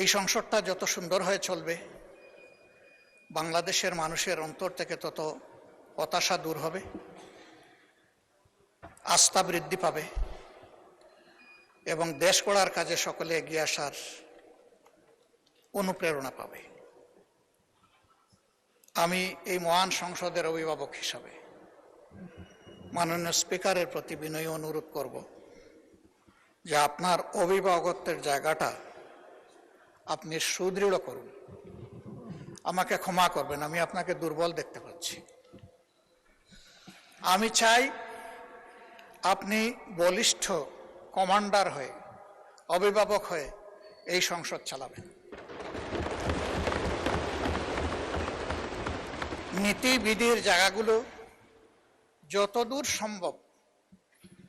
এই সংসদটা যত সুন্দর হয়ে চলবে, বাংলাদেশের মানুষের অন্তর থেকে তত হতাশা দূর হবে, আস্থা বৃদ্ধি পাবে এবং দেশ গড়ার কাজে সকলে এগিয়ে আসার অনুপ্রেরণা পাবে। আমি এই মহান সংসদের অভিভাবক হিসাবে মাননীয় স্পিকারের প্রতি বিনয়ী অনুরোধ করব যে আপনার অভিভাবকত্বের জায়গাটা আপনি সুদৃঢ় করুন। আমাকে ক্ষমা করবেন, আমি আপনাকে দুর্বল দেখতে পাচ্ছি। আমি চাই আপনি বলিষ্ঠ কমান্ডার হয়ে, অভিভাবক হয়ে এই সংসদ চালাবেন। নীতিবিধির জায়গাগুলো যতদূর সম্ভব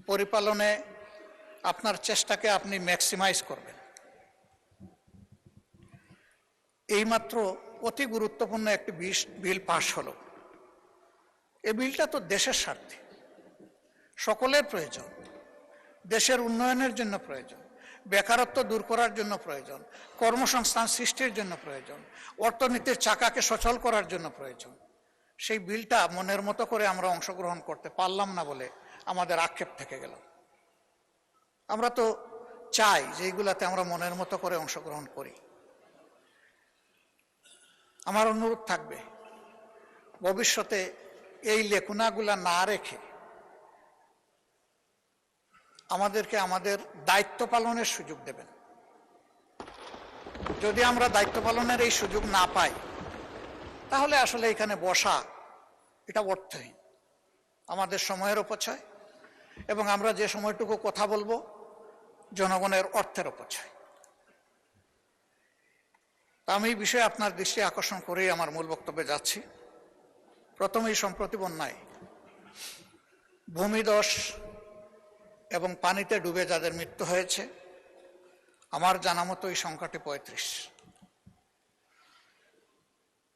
পরিপালনে আপনার চেষ্টাকে আপনি ম্যাক্সিমাইজ করবেন। এইমাত্র অতি গুরুত্বপূর্ণ একটি বিল পাশ হলো। এই বিলটা তো দেশের স্বার্থে, সকলের প্রয়োজন, দেশের উন্নয়নের জন্য প্রয়োজন, বেকারত্ব দূর করার জন্য প্রয়োজন, কর্মসংস্থান সৃষ্টির জন্য প্রয়োজন, অর্থনীতির চাকাকে সচল করার জন্য প্রয়োজন। সেই বিলটা মনের মতো করে আমরা অংশগ্রহণ করতে পারলাম না বলে আমাদের আক্ষেপ থেকে গেল। আমরা তো চাই যে এইগুলাতে আমরা মনের মতো করে অংশগ্রহণ করি। আমার অনুরোধ থাকবে, ভবিষ্যতে এই লেখুনাগুলা না রেখে আমাদেরকে আমাদের দায়িত্ব পালনের সুযোগ দেবেন। যদি আমরা দায়িত্ব পালনের এই সুযোগ না পাই, তাহলে আসলে এখানে বসা এটা অর্থহীন, আমাদের সময়ের অপচয়, এবং আমরা যে সময়টুকু কথা বলবো জনগণের অর্থের অপচয়। আমি এই বিষয়ে আপনার দৃষ্টি আকর্ষণ করেই আমার মূল বক্তব্যে যাচ্ছি। প্রথমেই সম্প্রতি বন্যায় ভূমিধস এবং পানিতে ডুবে যাদের মৃত্যু হয়েছে, আমার জানা মতো এই সংখ্যাটি ৩৫।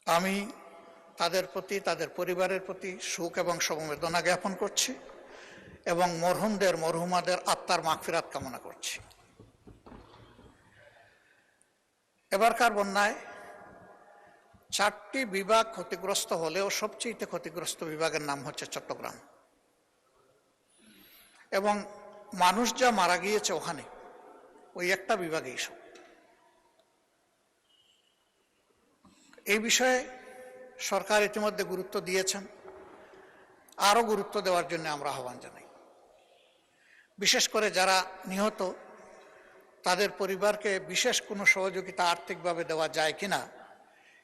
আমি তাদের প্রতি, তাদের পরিবারের প্রতি শোক এবং সমবেদনা জ্ঞাপন করছি এবং মরহুমদের, মরহুমাদের আত্মার মাগফিরাত কামনা করছি। এবারকার বন্যায় 4টি বিভাগ ক্ষতিগ্রস্ত হলেও সবচেয়ে ক্ষতিগ্রস্ত বিভাগের নাম হচ্ছে চট্টগ্রাম, এবং মানুষ যা মারা গিয়েছে ওখানে ওই একটা বিভাগেই সব। এই বিষয়ে সরকার ইতিমধ্যে গুরুত্ব দিয়েছেন, আরো গুরুত্ব দেওয়ার জন্য আমরা আহ্বান জানাই। বিশেষ করে যারা নিহত তাদের পরিবারকে বিশেষ কোনো সহযোগিতা আর্থিকভাবে দেওয়া যায় কিনা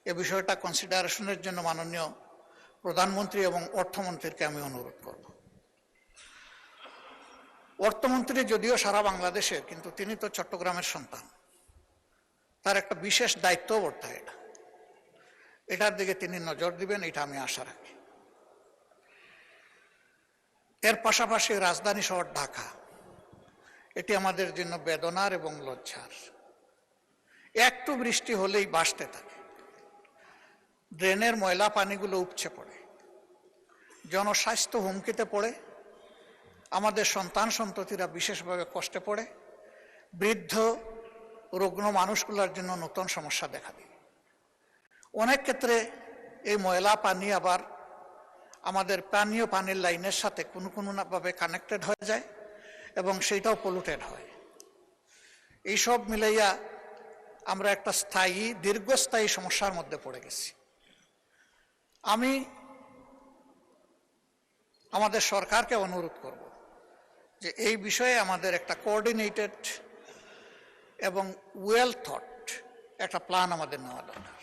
এ বিষয়টা কনসিডারেশনের জন্য মাননীয় প্রধানমন্ত্রী এবং অর্থমন্ত্রীকে আমি অনুরোধ করব। অর্থমন্ত্রী যদিও সারা বাংলাদেশের, কিন্তু তিনি তো চট্টগ্রামের সন্তান, তার একটা বিশেষ দায়িত্ব বর্তায় এটার দিকে তিনি নজর দিবেন, এটা আমি আশা রাখি। এর পাশাপাশি রাজধানী শহর ঢাকা, এটি আমাদের জন্য বেদনার এবং লজ্জার। একটু বৃষ্টি হলেই ভাসতে থাকে, ড্রেনের ময়লা পানিগুলো উপচে পড়ে, জনস্বাস্থ্য হুমকিতে পড়ে, আমাদের সন্তান সন্ততিরা বিশেষভাবে কষ্টে পড়ে, বৃদ্ধ রুগ্ন মানুষগুলোর জন্য নতুন সমস্যা দেখা দেয়। অনেক ক্ষেত্রে এই ময়লা পানি আবার আমাদের পানীয় পানির লাইনের সাথে কোনোভাবে কানেক্টেড হয়ে যায় এবং সেইটাও পলুটেড হয়। এইসব মিলাইয়া আমরা একটা স্থায়ী, দীর্ঘস্থায়ী সমস্যার মধ্যে পড়ে গেছি। আমি আমাদের সরকারকে অনুরোধ করব যে এই বিষয়ে আমাদের একটা কোঅর্ডিনেটেড এবং ওয়েল থট একটা প্ল্যান আমাদের নেওয়া দরকার।